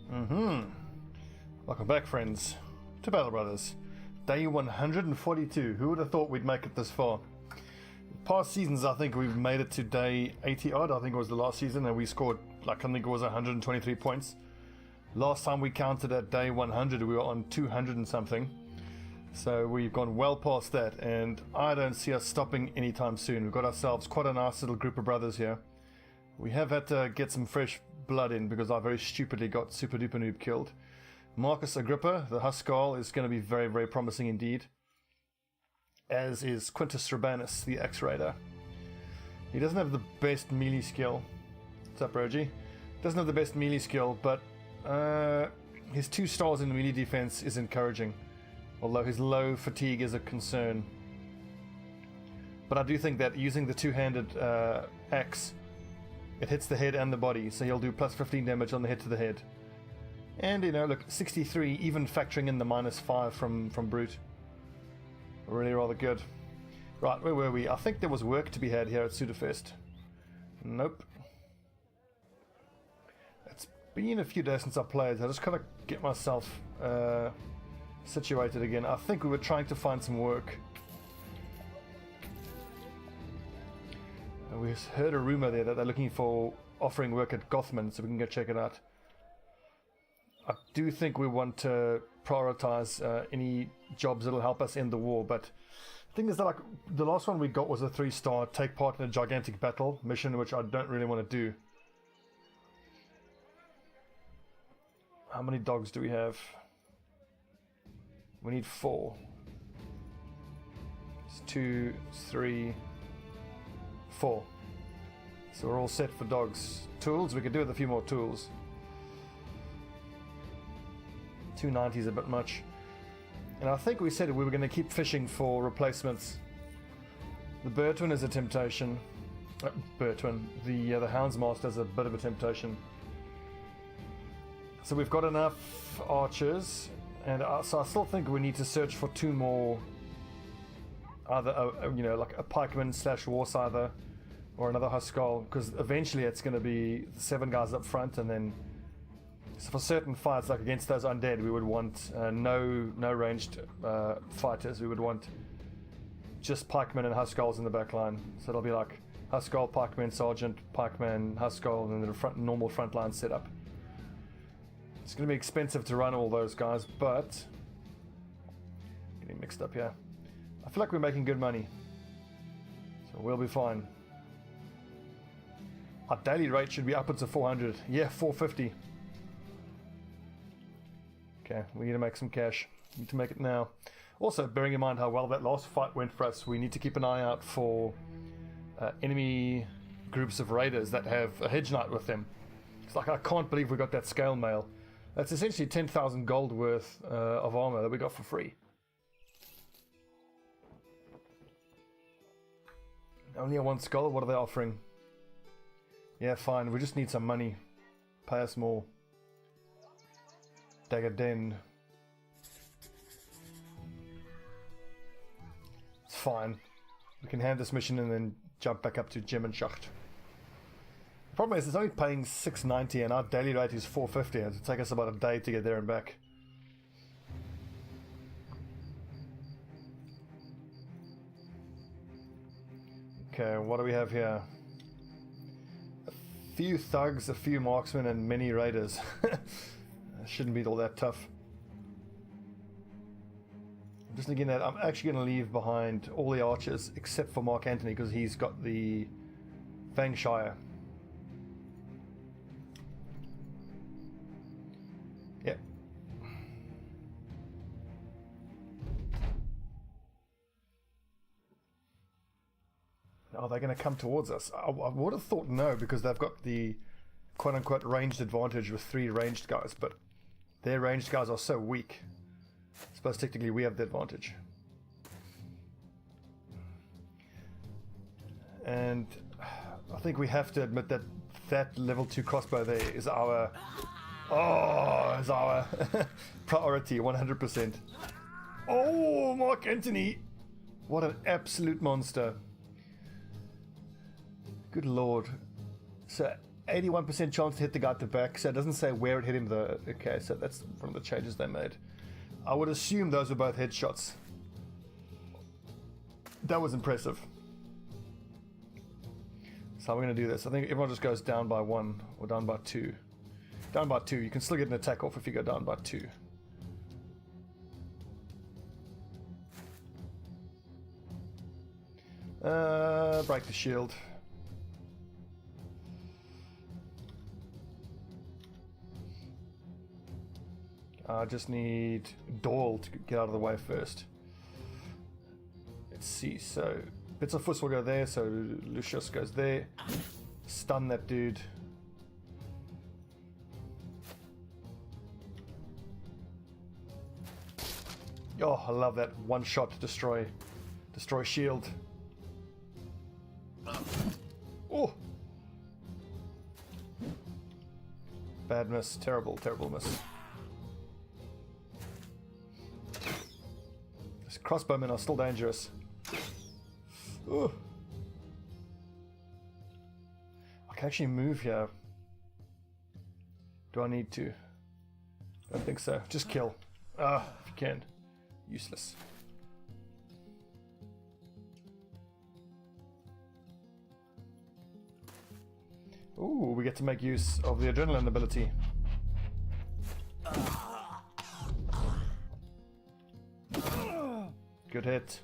Welcome back, friends, to Battle Brothers. Day 142. Who would have thought we'd make it this far? Past seasons, I think we've made it to day 80 odd. I think it was the last season, and we scored, like, I think it was 123 points. Last time we counted at day 100, we were on 200 and something. So we've gone well past that, and I don't see us stopping anytime soon. We've got ourselves quite a nice little group of brothers here. We have had to get some fresh blood in because I very stupidly got Super Duper Noob killed. Marcus Agrippa, the Huskal, is going to be very, very promising indeed. As is Quintus Urbanus, the X-Raider. He doesn't have the best melee skill. What's up, Rogie? Doesn't have the best melee skill, but his 2 stars in melee defense is encouraging. Although his low fatigue is a concern. But I do think that using the two-handed axe, it hits the head and the body, so he'll do plus 15 damage on the hit to the head. And, you know, look, 63, even factoring in the -5 from Brute. Really rather good. Right, where were we? I think there was work to be had here at Sudafest. Nope. It's been a few days since I played. I just gotta get myself situated again. I think we were trying to find some work. We heard a rumor there that they're looking for offering work at Gothman, so we can go check it out. I do think we want to prioritize any jobs that'll help us end the war, but the thing is that, like, the last one we got was a 3-star take part in a gigantic battle mission, which I don't really want to do. How many dogs do we have? We need 4. It's 2, 3, 4. So we're all set for dogs. Tools, we could do with a few more tools. 290 is a bit much. And I think we said we were going to keep fishing for replacements. The Bertwin is a temptation. Bertwin. The Houndsmaster is a bit of a temptation. So we've got enough archers, and so I still think we need to search for 2 more. Either, you know, like a pikeman / warscyther, or another Huskal, because eventually it's going to be 7 guys up front, and then so for certain fights, like against those undead, we would want no ranged fighters. We would want just pikemen and Huskals in the back line. So it'll be like Huskal, pikeman, sergeant, pikeman, Huskal, and then the normal front line setup. It's going to be expensive to run all those guys, but getting mixed up here. I feel like we're making good money, so we'll be fine. Our daily rate should be upwards of 400. Yeah, 450. Okay, we need to make some cash. We need to make it now. Also, bearing in mind how well that last fight went for us, we need to keep an eye out for enemy groups of raiders that have a hedge knight with them. It's like, I can't believe we got that scale mail. That's essentially 10,000 gold worth of armor that we got for free. Only a 1 skull? What are they offering? Yeah, fine. We just need some money. Pay us more. Dagger Den. It's fine. We can hand this mission and then jump back up to Gemenschacht. The problem is it's only paying 690 and our daily rate is 450. It'll take us about a day to get there and back. Okay, what do we have here? A few thugs, a few marksmen, and many raiders. Shouldn't be all that tough. Just thinking that I'm actually going to leave behind all the archers except for Mark Antony because he's got the Fangshire. Yep. Are they going to come towards us? I would have thought no, because they've got the quote-unquote ranged advantage with 3 ranged guys, but their ranged guys are so weak. I suppose technically we have the advantage. And I think we have to admit that that level 2 crossbow there is our priority, 100%. Oh, Mark Antony! What an absolute monster. Good lord. So 81% chance to hit the guy at the back, so it doesn't say where it hit him though. Okay, so that's one of the changes they made. I would assume those were both headshots. That was impressive. So how are we going to do this? I think everyone just goes down by 1 or down by 2. Down by 2. You can still get an attack off if you go down by 2. Break the shield. I just need Doyle to get out of the way first. Let's see, so Bits of Fuss will go there, so Lucius goes there. Stun that dude. Oh, I love that one shot to destroy shield. Oh! Bad miss, terrible miss. These crossbowmen are still dangerous. Ooh. I can actually move here. Do I need to? I don't think so. Just kill. If you can. Useless. Ooh, we get to make use of the adrenaline ability. Good hit.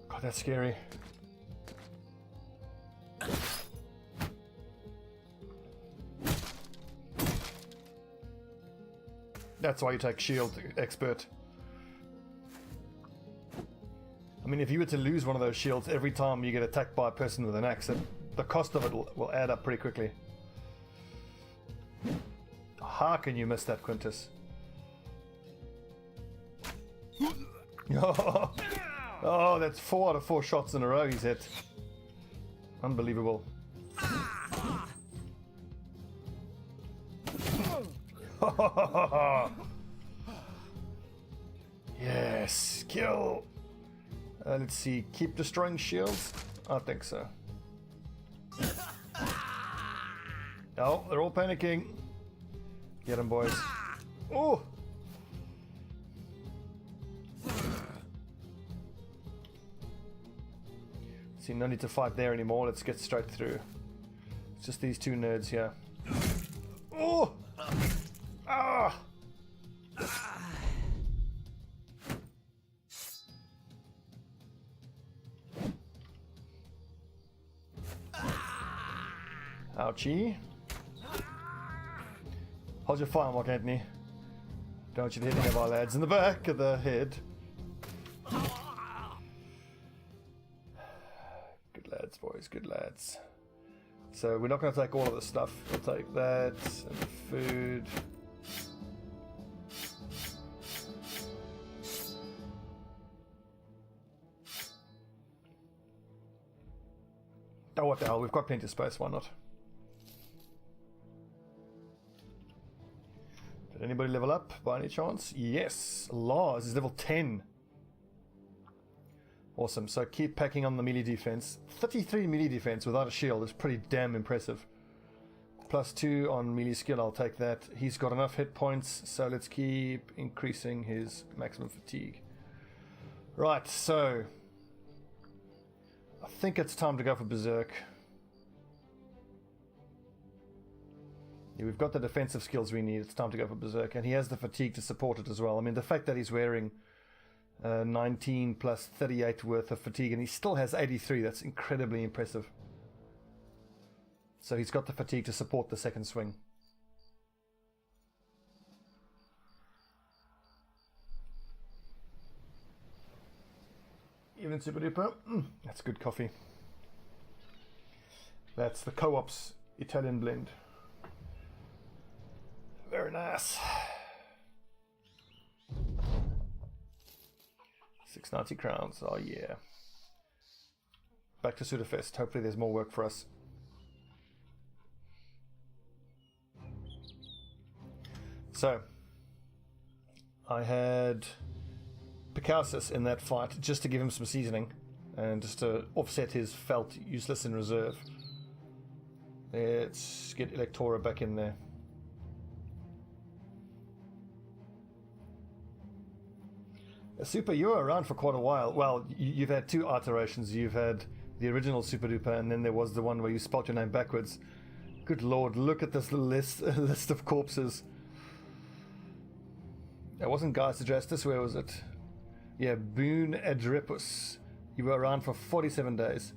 God, that's scary. That's why you take shield expert. I mean, if you were to lose one of those shields every time you get attacked by a person with an axe, the cost of it will add up pretty quickly. How can you miss that, Quintus? Oh, that's 4 out of 4 shots in a row he's hit. Unbelievable. Yes, kill. Let's see, keep destroying shields? I think so. Oh, they're all panicking. Get them, boys. Oh! See, no need to fight there anymore. Let's get straight through. It's just these two nerds here. Oh! Ah! Ouchie. Hold your fire, Mark Anthony. Don't want you to hit any of our lads in the back of the head. Good lads, boys, good lads. So we're not going to take all of this stuff. We'll take that and the food. Oh, what the hell? We've got plenty of space. Why not? Did anybody level up by any chance? Yes. Lars is level 10. Awesome. So keep packing on the melee defense. 33 melee defense without a shield is pretty damn impressive. +2 on melee skill. I'll take that. He's got enough hit points, so let's keep increasing his maximum fatigue. Right, so I think it's time to go for Berserk. Yeah, we've got the defensive skills we need. It's time to go for Berserk. And he has the fatigue to support it as well. I mean, the fact that he's wearing 19 plus 38 worth of fatigue and he still has 83, that's incredibly impressive. So he's got the fatigue to support the second swing. Even super duper. That's good coffee. That's the Co-op's Italian blend. Very nice. 690 crowns. Oh yeah. Back to Sudafest. Hopefully there's more work for us. So I had Picausis in that fight just to give him some seasoning and just to offset his felt useless in reserve. Let's get Electora back in there. Super, you were around for quite a while. Well, you've had two iterations. You've had the original Super Duper, and then there was the one where you spelled your name backwards. Good lord, look at this list of corpses. It wasn't Gaius Adrastus, where was it? Yeah, Boone Adrepus. You were around for 47 days.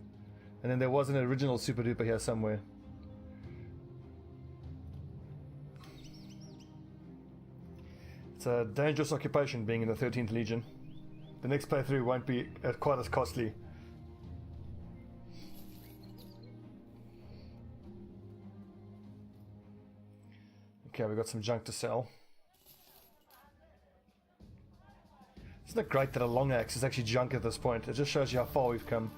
And then there was an original Super Duper here somewhere. It's a dangerous occupation being in the 13th Legion. The next playthrough won't be quite as costly. Okay, we've got some junk to sell. Isn't it great that a long axe is actually junk at this point? It just shows you how far we've come.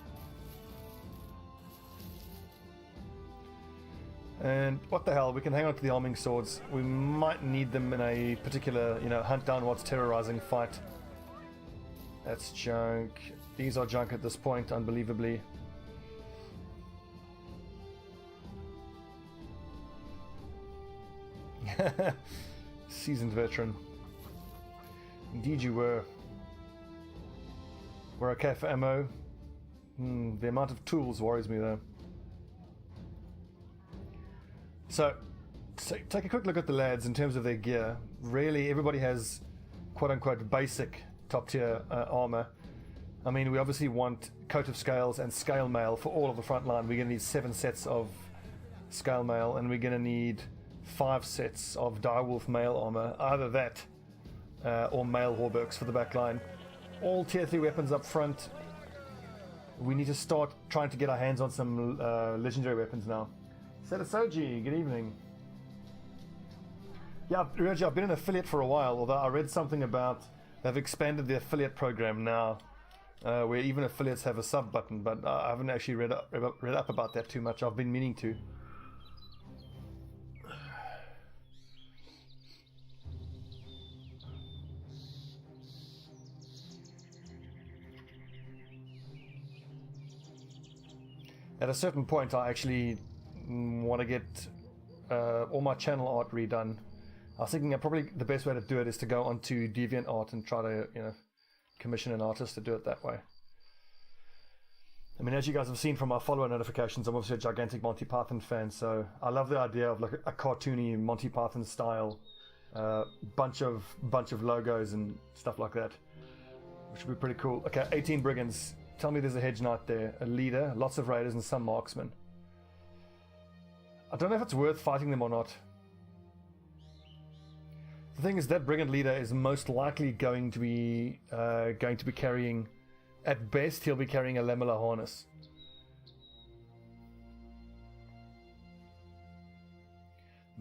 And what the hell, we can hang on to the arming swords. We might need them in a particular, hunt down what's terrorizing fight. That's junk. These are junk at this point, unbelievably. Seasoned veteran. Indeed you were. We're okay for ammo. The amount of tools worries me though. So, take a quick look at the lads in terms of their gear. Really, everybody has quote-unquote basic top-tier armor. I mean, we obviously want coat of scales and scale mail for all of the front line. We're going to need 7 sets of scale mail, and we're going to need 5 sets of direwolf mail armor. Either that, or mail hauberks for the back line. All tier 3 weapons up front. We need to start trying to get our hands on some legendary weapons now. Setasoji, good evening. Yeah, Reggie, I've been an affiliate for a while, although I read something about they've expanded the affiliate program now, where even affiliates have a sub button, but I haven't actually read up about that too much. I've been meaning to. At a certain point, I actually want to get all my channel art redone. I was thinking that probably the best way to do it is to go onto DeviantArt and try to, commission an artist to do it that way. I mean, as you guys have seen from my follower notifications, I'm obviously a gigantic Monty Python fan, so I love the idea of like a cartoony Monty Python style, bunch of logos and stuff like that, which would be pretty cool. Okay, 18 brigands. Tell me there's a hedge knight there, a leader, lots of raiders, and some marksmen. I don't know if it's worth fighting them or not. The thing is, that brigand leader is most likely going to be carrying, at best, he'll be carrying a lamellar harness.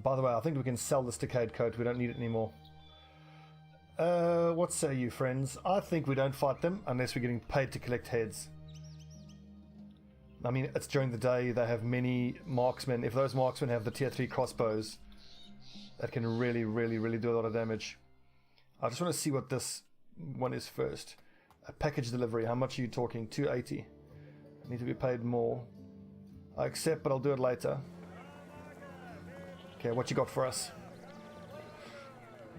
By the way, I think we can sell this decayed coat. We don't need it anymore. What say you, friends? I think we don't fight them unless we're getting paid to collect heads. I mean, it's during the day, they have many marksmen. If those marksmen have the tier 3 crossbows, that can really, really, really do a lot of damage. I just want to see what this one is first. A package delivery, how much are you talking? 280. I need to be paid more. I accept, but I'll do it later. Okay, what you got for us?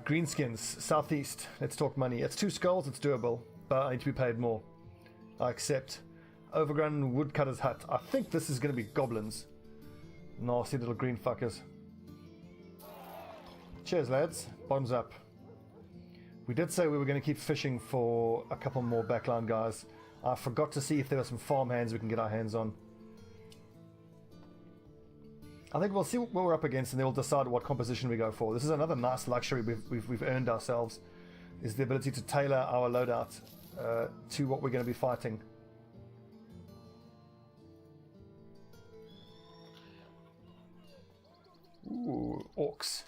Greenskins, southeast. Let's talk money. It's 2 skulls, it's doable, but I need to be paid more. I accept. Overgrown woodcutter's hut. I think this is going to be goblins. Nasty little green fuckers. Cheers, lads. Bottoms up. We did say we were going to keep fishing for a couple more backline guys. I forgot to see if there were some farm hands we can get our hands on. I think we'll see what we're up against and then we'll decide what composition we go for. This is another nice luxury we've earned ourselves, is the ability to tailor our loadout to what we're going to be fighting. Ooh, orcs.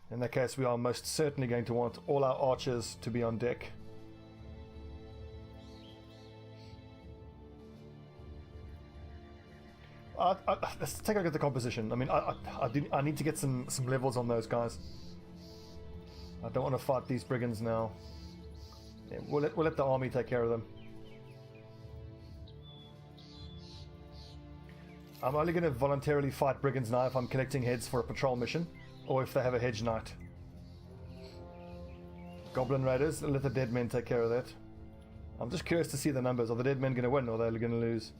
In that case, we are most certainly going to want all our archers to be on deck. Let's take a look at the composition. I mean, I need to get some levels on those guys. I don't want to fight these brigands now. Yeah, we'll let the army take care of them. I'm only going to voluntarily fight brigands now if I'm collecting heads for a patrol mission, or if they have a hedge knight. Goblin raiders, let the dead men take care of that. I'm just curious to see the numbers. Are the dead men going to win, or are they going to lose?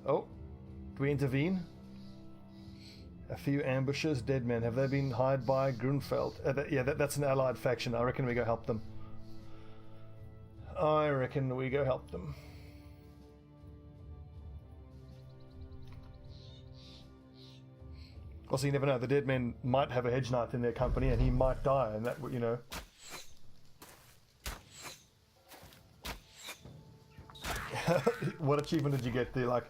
Oh, do we intervene? A few ambushes, dead men. Have they been hired by Grunfeld? Yeah, that's an allied faction. I reckon we go help them. I reckon we go help them. Also, you never know. The dead men might have a hedge knight in their company, and he might die, and that, you know. What achievement did you get there? Like,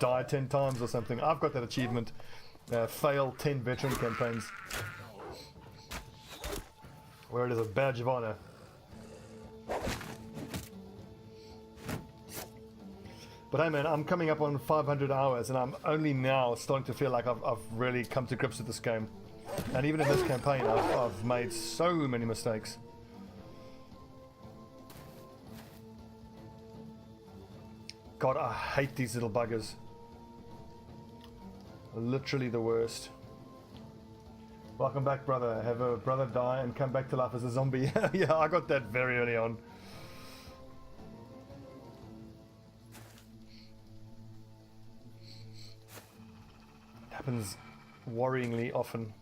die 10 times or something? I've got that achievement. Fail 10 veteran campaigns. Where it is a badge of honor. But hey man, I'm coming up on 500 hours and I'm only now starting to feel like I've really come to grips with this game. And even in this campaign, I've made so many mistakes. God, I hate these little buggers. Literally the worst. Welcome back, brother. Have a brother die and come back to life as a zombie. Yeah, I got that very early on. It happens worryingly often.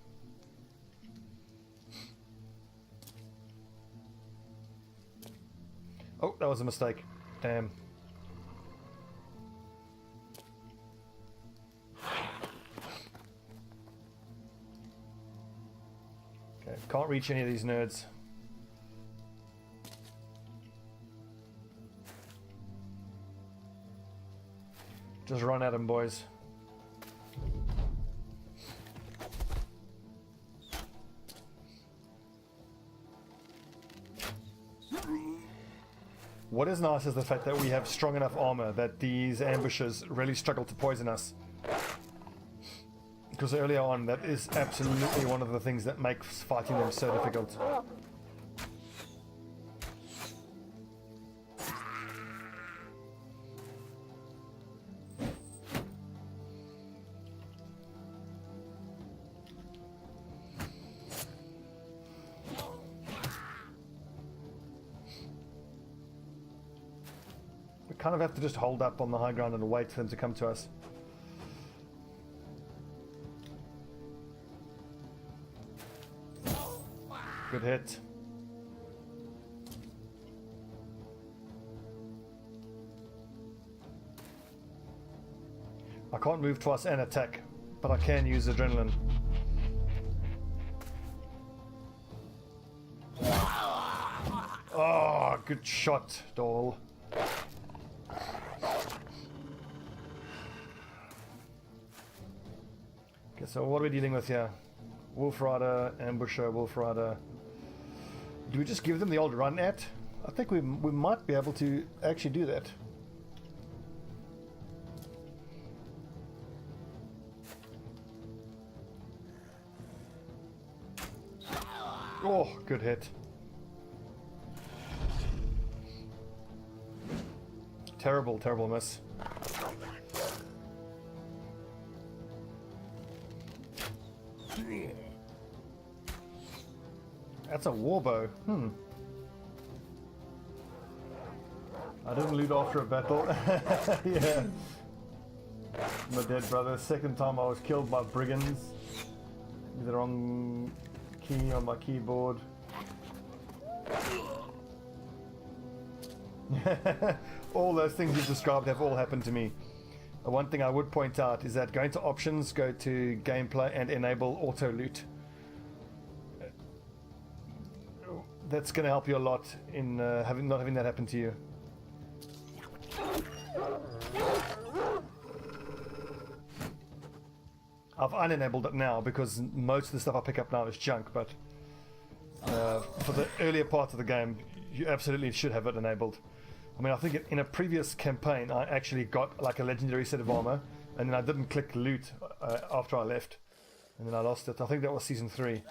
Oh, that was a mistake. Damn. Can't reach any of these nerds. Just run at them, boys. What is nice is the fact that we have strong enough armor that these ambushes really struggle to poison us. Because earlier on, that is absolutely one of the things that makes fighting them so difficult. We kind of have to just hold up on the high ground and wait for them to come to us. Good hit. I can't move twice and attack, but I can use adrenaline. Oh, good shot, doll. Okay, so what are we dealing with here? Wolf Rider, Ambusher, Wolf Rider. Do we just give them the old run at? I think we might be able to actually do that. Oh, good hit. Terrible, terrible miss. That's a warbow. I didn't loot after a battle. Yeah. My dead brother. Second time I was killed by brigands. The wrong key on my keyboard. All those things you've described have all happened to me. One thing I would point out is that going to options, go to gameplay and enable auto loot. That's going to help you a lot in not having that happen to you. I've unenabled it now because most of the stuff I pick up now is junk, but for the earlier part of the game, you absolutely should have it enabled. I mean, I think in a previous campaign, I actually got like a legendary set of armor, and then I didn't click loot after I left, and then I lost it. I think that was season 3.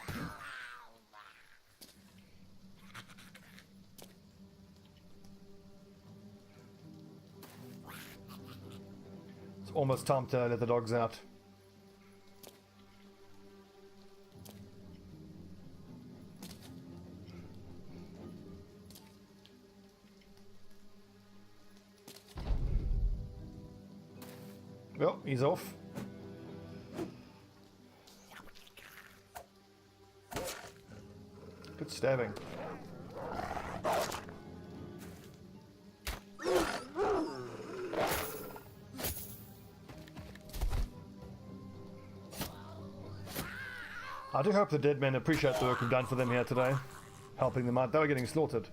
It's almost time to let the dogs out. Well, he's off. Good stabbing. I do hope the dead men appreciate the work we've done for them here today, helping them out. They were getting slaughtered.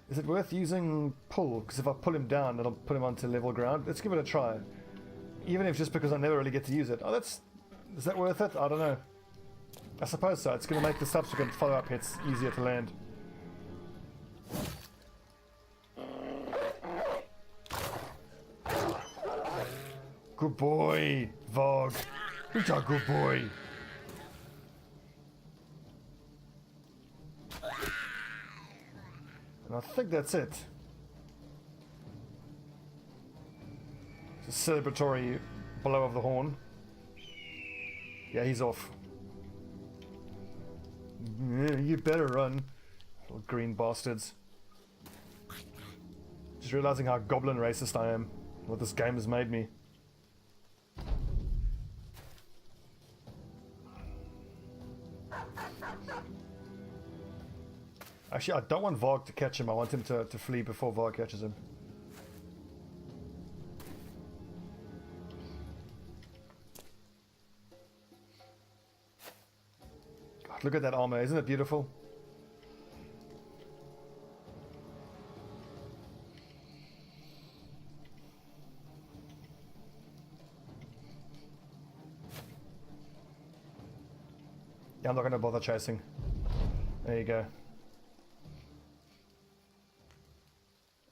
Is it worth using pull? Because if I pull him down, it'll put him onto level ground. Let's give it a try. Even if just because I never really get to use it. Oh, is that worth it? I don't know. I suppose so. It's going to make the subsequent follow-up hits easier to land. Good boy, Vogue. You're a good boy. And I think that's it. It's a celebratory blow of the horn. Yeah, he's off. Yeah, you better run, little green bastards. Just realizing how goblin racist I am. What this game has made me. Actually, I don't want Varg to catch him. I want him to flee before Varg catches him. God, look at that armor. Isn't it beautiful? Yeah, I'm not going to bother chasing. There you go.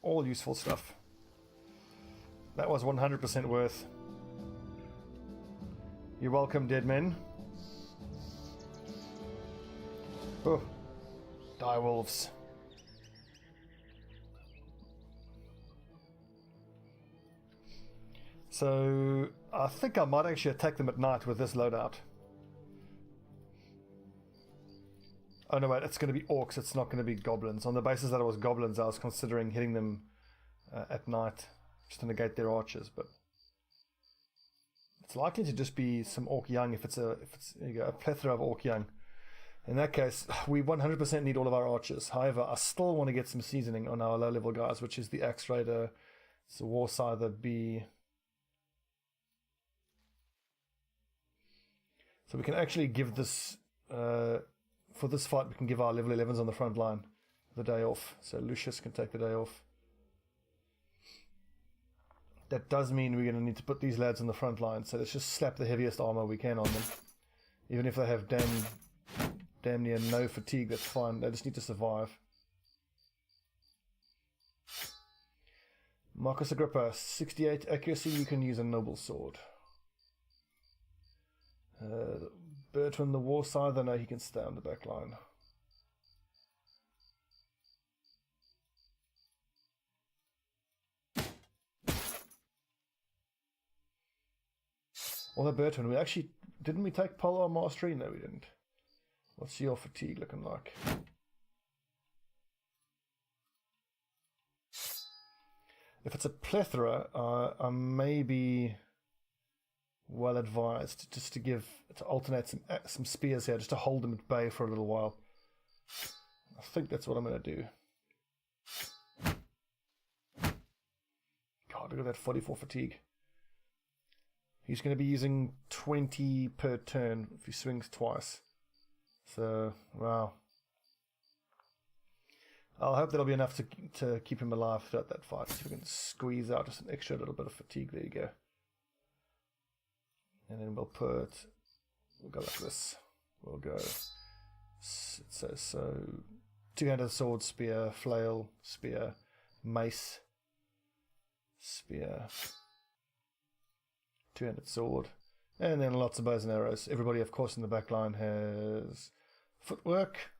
All useful stuff. That was 100% worth. You're welcome, dead men. Oh, die wolves. So I think I might actually attack them at night with this loadout. Oh no, wait, it's going to be orcs, it's not going to be goblins. On the basis that it was goblins, I was considering hitting them at night, just to negate their archers, but it's likely to just be some orc young if it's there you go, a plethora of orc young. In that case, we 100% need all of our archers. However, I still want to get some seasoning on our low level guys, which is the Axe Raider, it's the Warscyther B. So we can actually give this... for this fight, we can give our level 11s on the front line the day off. So Lucius can take the day off. That does mean we're going to need to put these lads on the front line. So let's just slap the heaviest armor we can on them. Even if they have damn near no fatigue, that's fine. They just need to survive. Marcus Agrippa, 68 accuracy. You can use a noble sword. Bertrand the Warscyther, no, he can stay on the back line. Although Bertrand, didn't we take Polar Mastery? No, we didn't. What's your fatigue looking like? If it's a plethora, I may be well advised just to alternate some spears here, just to hold them at bay for a little while. I think that's what I'm going to do. God, look at that 44 fatigue. He's going to be using 20 per turn if he swings twice. So, wow. I'll hope that'll be enough to keep him alive throughout that fight. So we can squeeze out just an extra little bit of fatigue. There you go. And then we'll go like this. We'll go, it says so, two-handed sword, spear, flail, spear, mace, spear, two-handed sword, and then lots of bows and arrows. Everybody, of course, in the back line has footwork.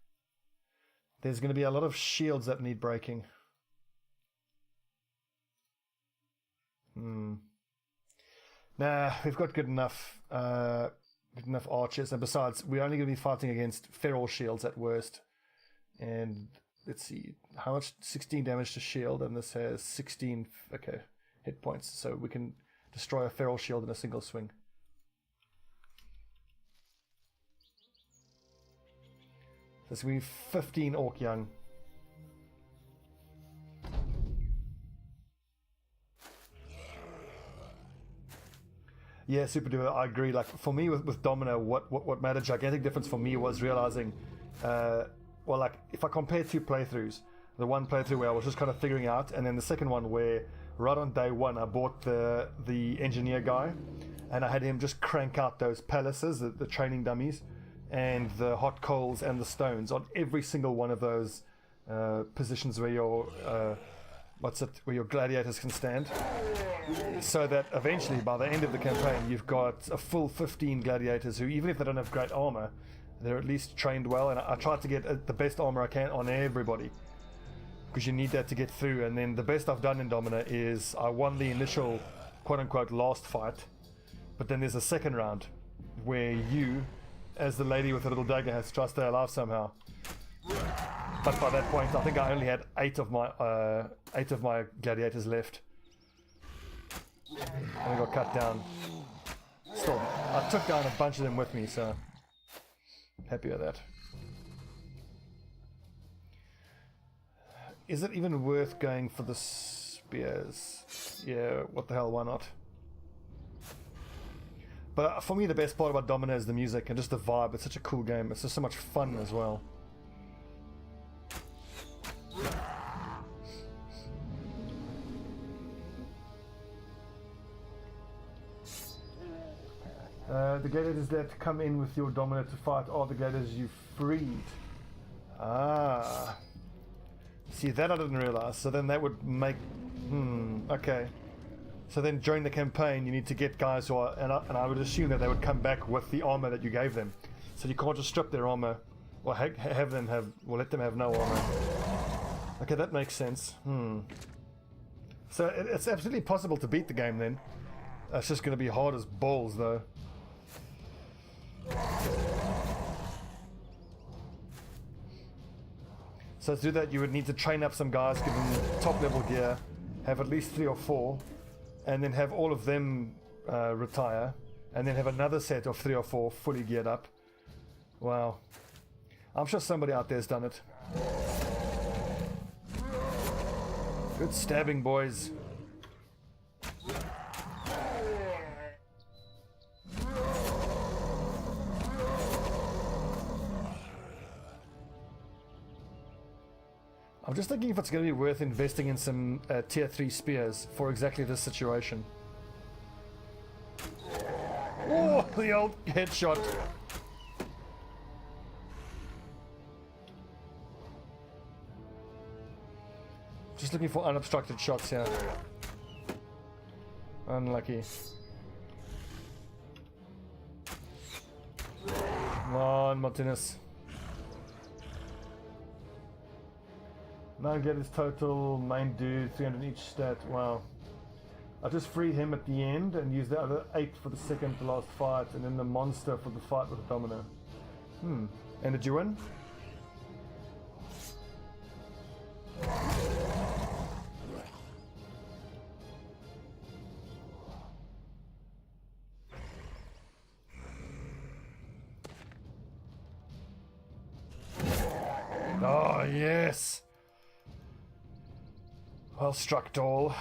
There's going to be a lot of shields that need breaking. Nah, we've got good enough archers, and besides, we're only going to be fighting against feral shields at worst. And let's see, how much? 16 damage to shield, and this has 16 hit points, so we can destroy a feral shield in a single swing. This will be 15 Orc Young. Yeah, super duper. I agree. Like for me with Domino, what made a gigantic difference for me was realizing, well, like if I compare two playthroughs, the one playthrough where I was just kind of figuring out, and then the second one where right on day one I bought the engineer guy, and I had him just crank out those palaces, the training dummies, and the hot coals and the stones on every single one of those positions where your where your gladiators can stand, so that eventually by the end of the campaign you've got a full 15 gladiators who, even if they don't have great armor, they're at least trained well. And I tried to get the best armor I can on everybody, because you need that to get through. And then the best I've done in Domina is I won the initial quote-unquote last fight, but then there's a second round where you, as the lady with the little dagger, has to try to stay alive somehow. But by that point, I think I only had 8 of my gladiators left, and I got cut down. Still, I took down a bunch of them with me, so happy with that. Is it even worth going for the spears? Yeah, what the hell, why not? But for me, the best part about Domino is the music and just the vibe. It's such a cool game. It's just so much fun as well. The gladiators that come in with your Domino to fight are the gladiators you freed. Ah. See, that I didn't realize. So then that would make... okay. So then during the campaign you need to get guys who are... And I would assume that they would come back with the armor that you gave them. So you can't just strip their armor, or have them have... or let them have no armor. Okay, that makes sense. So it's absolutely possible to beat the game then. It's just going to be hard as balls though. So to do that, you would need to train up some guys, give them top level gear, have at least 3 or 4, and then have all of them retire, and then have another set of 3 or 4 fully geared up. Wow. I'm sure somebody out there's done it. Good stabbing, boys. I'm just thinking if it's going to be worth investing in some tier 3 spears for exactly this situation. Oh, the old headshot. Just looking for unobstructed shots here. Unlucky. Come on, Martinez. 9 getters total, main dude, 300 each stat. Wow. I just freed him at the end and used the other 8 for the second to last fight, and then the monster for the fight with the Domino. And did you win? Oh, yes! Well struck, doll.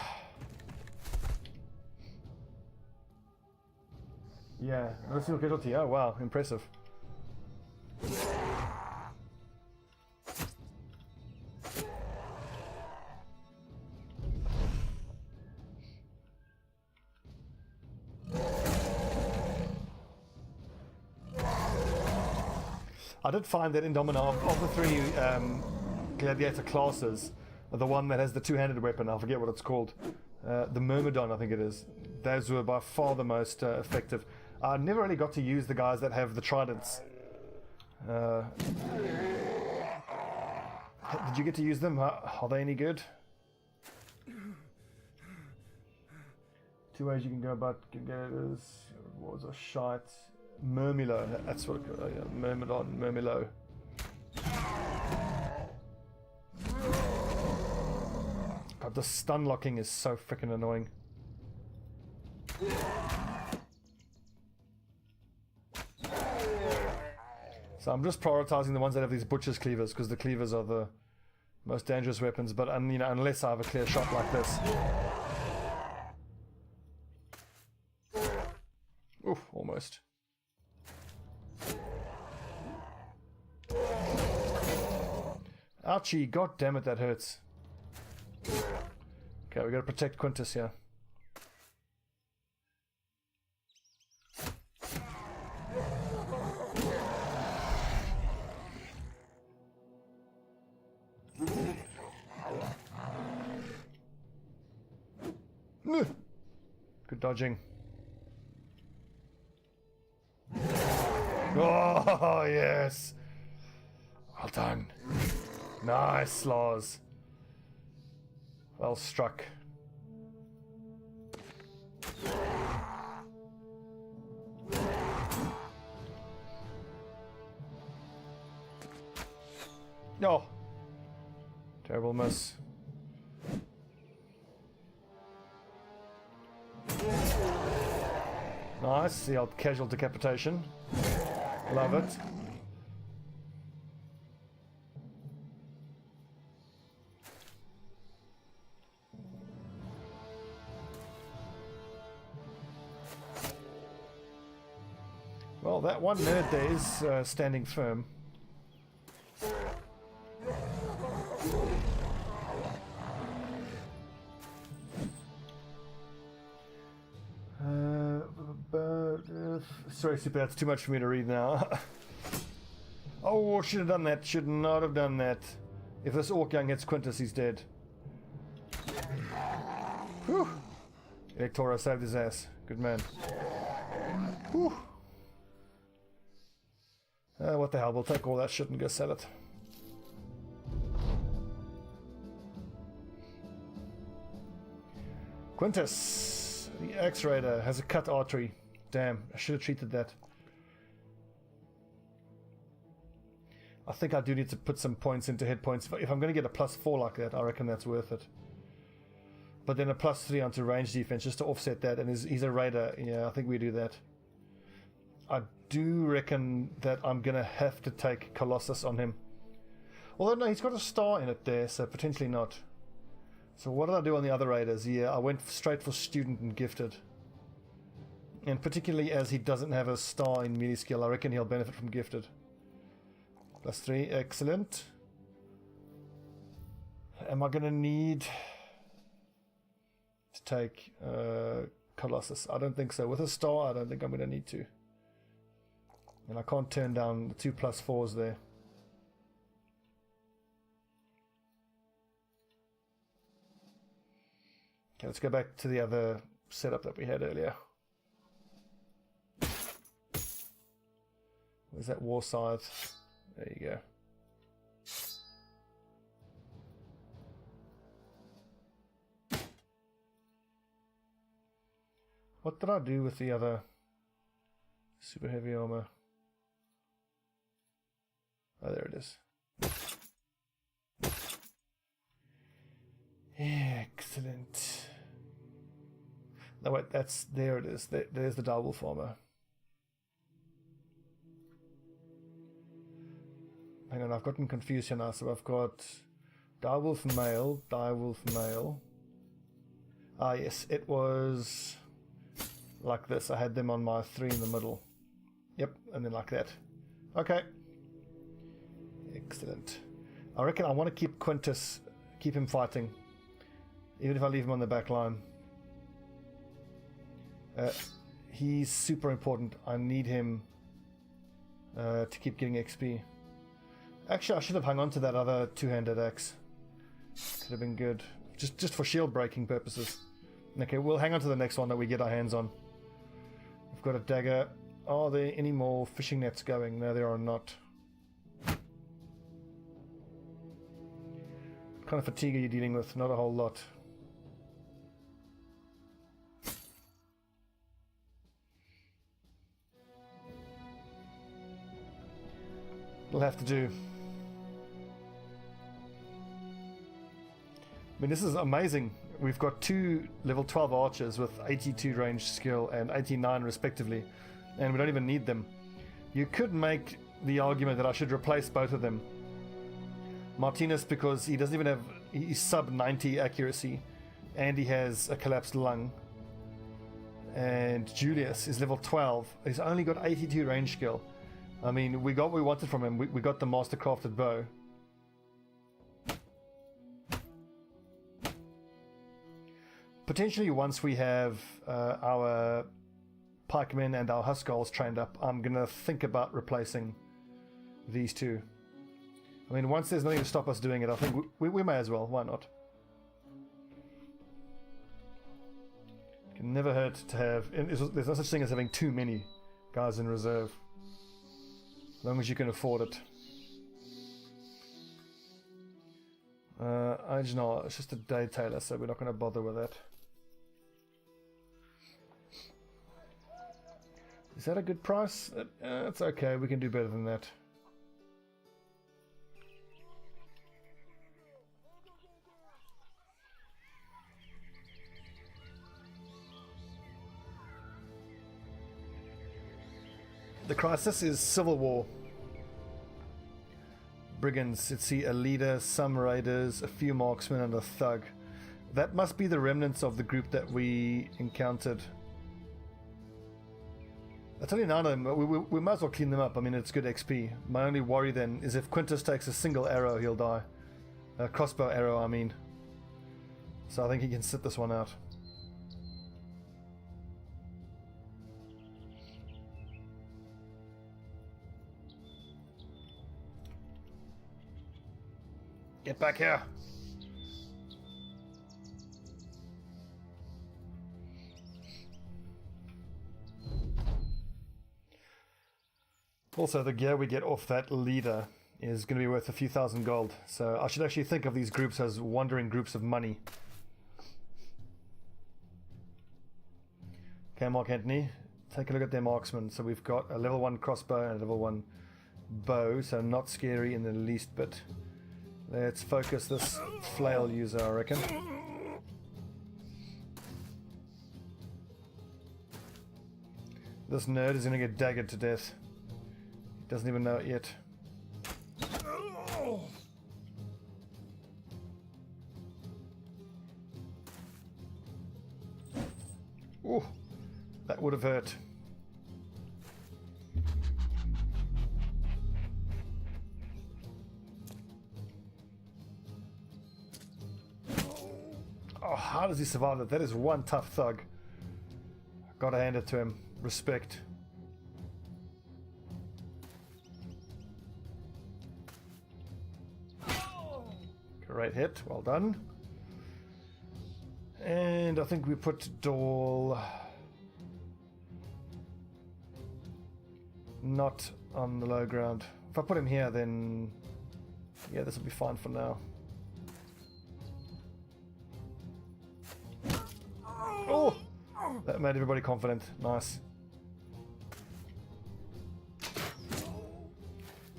Yeah, no single casualty. Oh wow, impressive. I did find that in Domino, of the 3 gladiator classes, the one that has the 2-handed weapon, I forget what it's called, the Myrmidon I think it is, those were by far the most effective. I never really got to use the guys that have the tridents. Did you get to use them? Are they any good? Two ways you can go about get it is, what was a shite? Murmilo, that's what Myrmidon, Murmilo. God, the stun locking is so freaking annoying. So I'm just prioritizing the ones that have these butcher's cleavers, because the cleavers are the most dangerous weapons, but you know, unless I have a clear shot like this. Oof, almost. Ouchie, god damn it, that hurts. Okay, we gotta protect Quintus here. Good dodging. Oh, yes. Well done. Nice, Lars. Well struck. Oh. Terrible miss. Nice, the old casual decapitation. Love it. Well, that one nerd there is standing firm. Sorry, Super, that's too much for me to read now. Oh, should have done that. Should not have done that. If this Orc Young hits Quintus, he's dead. Whew. Electora saved his ass. Good man. Whew. What the hell, we'll take all that shit and go sell it. Quintus, the X-Raider, has a cut artery. Damn, I should have treated that. I think I do need to put some points into hit points. If I'm going to get a +4 like that, I reckon that's worth it. But then a +3 onto range defense just to offset that, and he's a Raider. Yeah, I think we do that. I do reckon that I'm going to have to take Colossus on him. Although, no, he's got a star in it there, so potentially not. So what did I do on the other Raiders? Yeah, I went straight for Student and Gifted. And particularly as he doesn't have a star in melee skill, I reckon he'll benefit from Gifted. +3, excellent. Am I going to need to take Colossus? I don't think so. With a star, I don't think I'm going to need to. And I can't turn down the 2 +4s there. Okay, let's go back to the other setup that we had earlier. Where's that war scythe? There you go. What did I do with the other super heavy armor? Oh, there it is. Excellent. No, wait, there it is. There's the direwolf armor. Hang on, I've gotten confused here now. So I've got direwolf male, direwolf male. Ah, yes, it was like this. I had them on my 3 in the middle. Yep, and then like that. Okay. Excellent. I reckon I want to keep Quintus, keep him fighting. Even if I leave him on the back line. He's super important. I need him to keep getting XP. Actually, I should have hung on to that other two-handed axe. Could have been good. Just for shield breaking purposes. Okay, we'll hang on to the next one that we get our hands on. We've got a dagger. Are there any more fishing nets going? No, there are not. What kind of fatigue are you dealing with? Not a whole lot. It'll have to do. I mean, this is amazing. We've got 2 level 12 archers with 82 range skill and 89 respectively, and we don't even need them. You could make the argument that I should replace both of them. Martinez, because he doesn't even have, he's sub 90 accuracy, and he has a collapsed lung. And Julius is level 12. He's only got 82 range skill. I mean, we got what we wanted from him. We got the mastercrafted bow. Potentially, once we have our pikemen and our huskarls trained up, I'm going to think about replacing these 2. I mean, once there's nothing to stop us doing it, I think we may as well. Why not? It can never hurt to have... There's no such thing as having too many guys in reserve. As long as you can afford it. I don't know, it's just a day tailor, so we're not going to bother with that. Is that a good price? It's okay, we can do better than that. The crisis is civil war. Brigands, let's see, a leader, some raiders, a few marksmen and a thug. That must be the remnants of the group that we encountered. That's only 9 of them. We might as well clean them up. I mean, it's good XP. My only worry then is if Quintus takes a single arrow, he'll die. A crossbow arrow, I mean. So I think he can sit this one out. Get back here! Also, the gear we get off that leader is going to be worth a few thousand gold. So I should actually think of these groups as wandering groups of money. Okay, Mark Anthony, take a look at their marksmen. So we've got a level 1 crossbow and a level 1 bow, so not scary in the least bit. Let's focus this flail user, I reckon. This nerd is going to get daggered to death. He doesn't even know it yet. Ooh, that would have hurt. Oh, how does he survive that? That is one tough thug. Gotta hand it to him. Respect. Great hit. Well done. And I think we put Dahl not on the low ground. If I put him here, then yeah, this will be fine for now. Oh! That made everybody confident. Nice.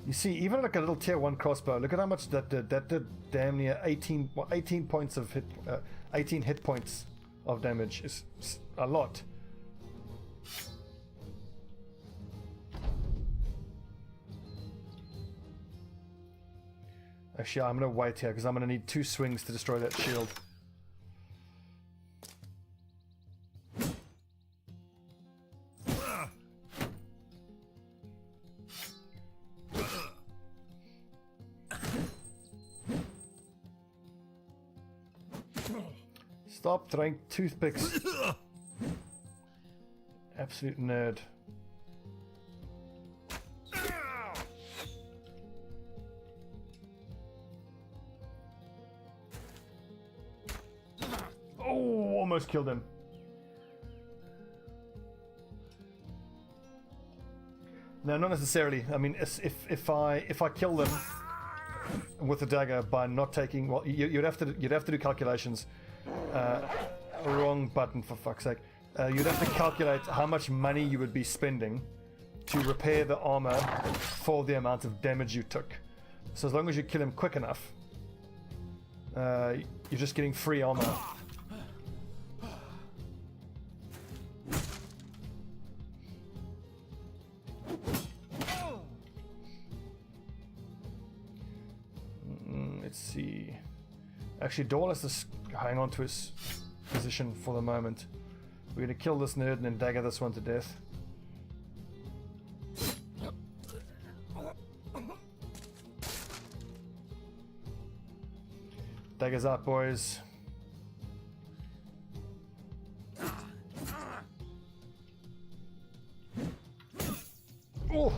You see, even like a little tier 1 crossbow, look at how much that did. That did damn near 18 points of hit, 18 hit points of damage. Is a lot. Actually, I'm going to wait here because I'm going to need 2 swings to destroy that shield. Stop throwing toothpicks. Absolute nerd. Oh, almost killed him. No, not necessarily. I mean, if I kill them with the dagger by not taking, well, you'd have to do calculations. Wrong button, for fuck's sake. You'd have to calculate how much money you would be spending to repair the armor for the amount of damage you took. So as long as you kill him quick enough, you're just getting free armor. Let's see. Actually, Dawn has to hang on to his position for the moment. We're going to kill this nerd and then dagger this one to death. Daggers out, boys. Oh!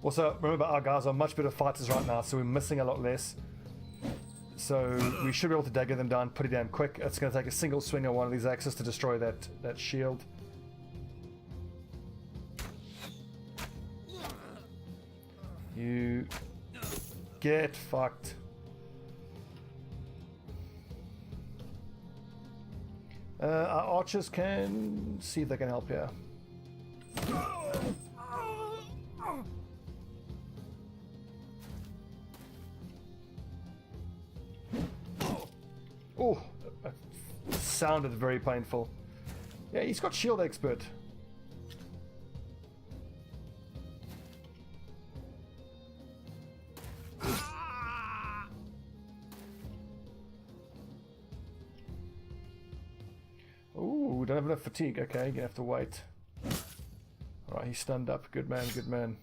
Also, remember, our guys are much better fighters right now, so we're missing a lot less. So we should be able to dagger them down pretty damn quick. It's going to take a single swing on one of these axes to destroy that shield. You get fucked. Our archers can see if they can help here. Oh, that sounded very painful. Yeah, he's got shield expert. Ooh, don't have enough fatigue. Okay, you're gonna have to wait. Alright, he's stunned up. Good man, good man.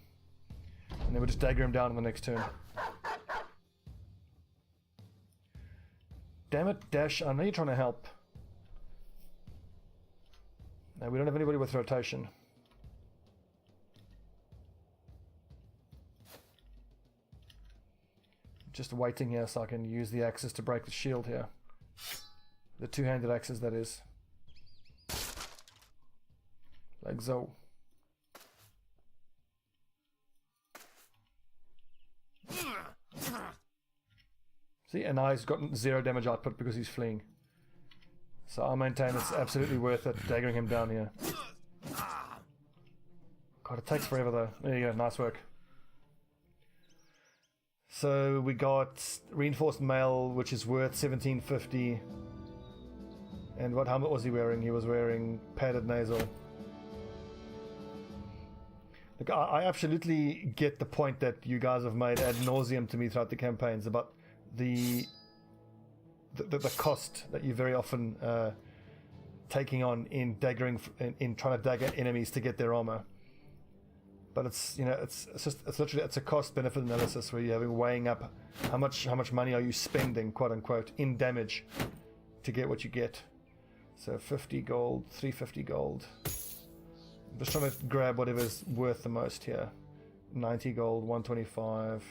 And then we'll just dagger him down on the next turn. Damn it, Dash, I know you're trying to help. No, we don't have anybody with rotation. Just waiting here so I can use the axes to break the shield here. The two-handed axes, that is. Like so. See, and now he's gotten 0 damage output because he's fleeing. So I maintain it's absolutely worth it daggering him down here. God, it takes forever though. There you go, nice work. So we got reinforced mail, which is worth 1750. And what helmet was he wearing? He was wearing padded nasal. Look, I absolutely get the point that you guys have made ad nauseum to me throughout the campaigns about the cost that you very often taking on in daggering, in trying to dagger enemies to get their armor. But it's, you know, it's literally, it's a cost benefit analysis where you're having weighing up how much money are you spending, quote unquote, in damage to get what you get. So 50 gold, 350 gold. I'm just trying to grab whatever's worth the most here. 90 gold, 125.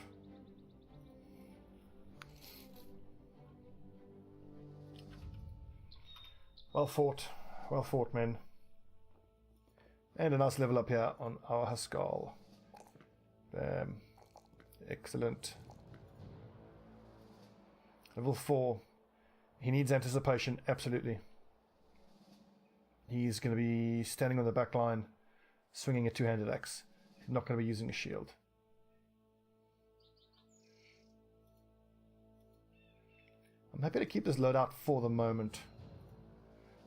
Well fought, men. And a nice level up here on our Haskell. Bam. Excellent. Level 4. He needs anticipation, absolutely. He's going to be standing on the back line, swinging a two-handed axe. He's not going to be using a shield. I'm happy to keep this loadout for the moment.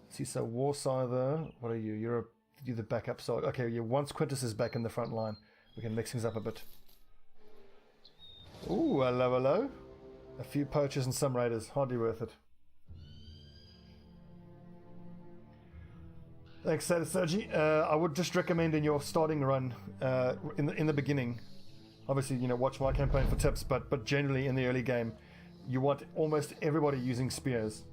See, so Warscyther, what are you? You're the backup. So okay, once Quintus is back in the front line, we can mix things up a bit. Ooh, hello. A few poachers and some raiders, hardly worth it. Thanks, Sergi. I would just recommend in your starting run, in the beginning, obviously, you know, watch my campaign for tips, but generally in the early game, you want almost everybody using spears.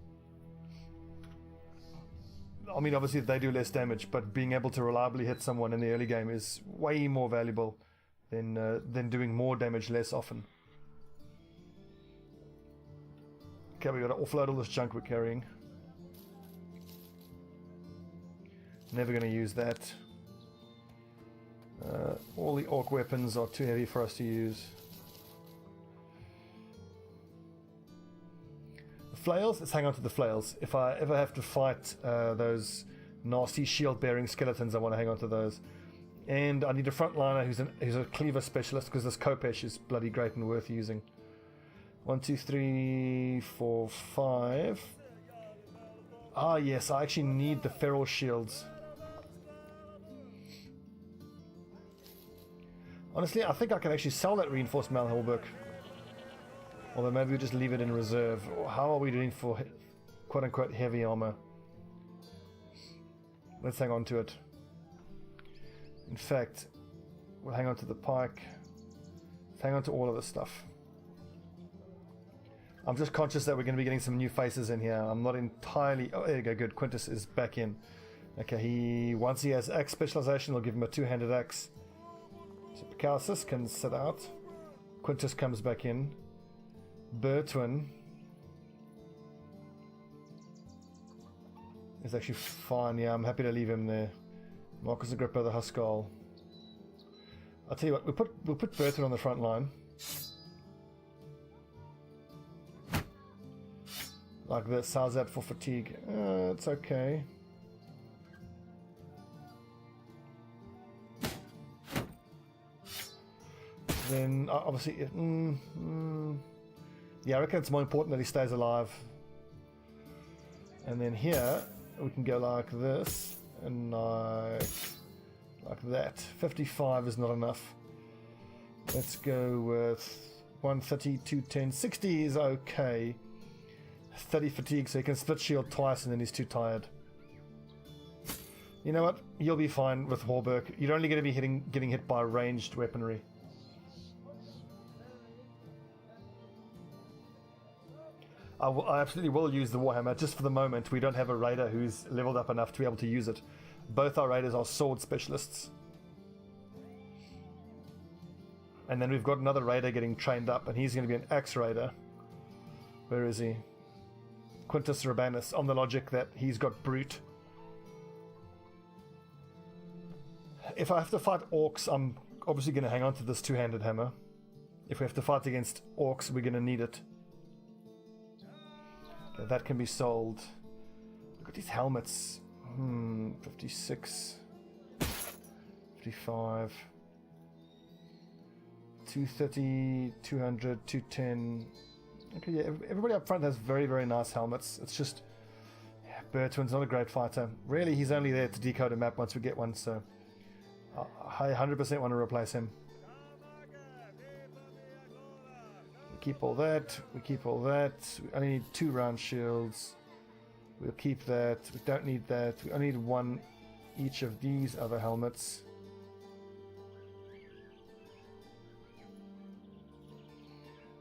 I mean, obviously they do less damage, but being able to reliably hit someone in the early game is way more valuable than doing more damage less often. Okay, we got to offload all this junk we're carrying. Never going to use that. All the orc weapons are too heavy for us to use. The flails. Let's hang on to the flails. If I ever have to fight those nasty shield-bearing skeletons, I want to hang on to those. And I need a frontliner who's a cleaver specialist, because this Kopesh is bloody great and worth using. 1, 2, 3, 4, 5. Ah, yes, I actually need the feral shields. Honestly, I think I can actually sell that reinforced Malhelberg. Although maybe we just leave it in reserve. How are we doing for quote-unquote heavy armor? Let's hang on to it. In fact, we'll hang on to the pike. Let's hang on to all of this stuff. I'm just conscious that we're going to be getting some new faces in here. I'm not entirely... Oh, there you go, good. Quintus is back in. Okay, once he has axe specialization, we'll give him a two-handed axe. So Picalsis can sit out. Quintus comes back in. Bertwin is actually fine. Yeah, I'm happy to leave him there. Marcus Agrippa, the Huskal. I'll tell you what, we'll put Bertwin on the front line. Like this. How's that for fatigue? It's okay. Then obviously, yeah, I reckon it's more important that he stays alive. And then here we can go like this and like that. 55 is not enough. Let's go with 130, 210, 60 is okay. 30 fatigue, so he can split shield twice and then he's too tired. You know what? You'll be fine with Horberg. You're only going to be getting hit by ranged weaponry. I absolutely will use the Warhammer. Just for the moment, we don't have a raider who's leveled up enough to be able to use it. Both our raiders are sword specialists. And then we've got another raider getting trained up, and he's going to be an axe raider. Where is he? Quintus Urbanus, on the logic that he's got brute. If I have to fight orcs, I'm obviously going to hang on to this two-handed hammer. If we have to fight against orcs, we're going to need it. Okay, that can be sold. Look at these helmets. 56. 55. 230, 200, 210. Okay, yeah, everybody up front has very, very nice helmets. It's just, yeah, Bertwin's not a great fighter. Really, he's only there to decode a map once we get one, so I 100% want to replace him. We keep all that. We keep all that. We only need 2 round shields. We'll keep that. We don't need that. We only need 1 each of these other helmets.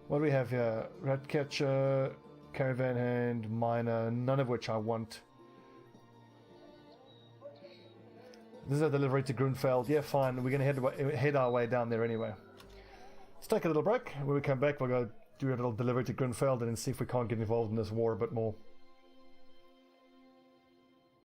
What do we have here? Ratcatcher, Caravan Hand, Miner, none of which I want. This is a delivery to Grunfeld. Yeah, fine. We're going to head our way down there anyway. Let's take a little break. When we come back, we'll go do a little delivery to Grunfeld and then see if we can't get involved in this war a bit more.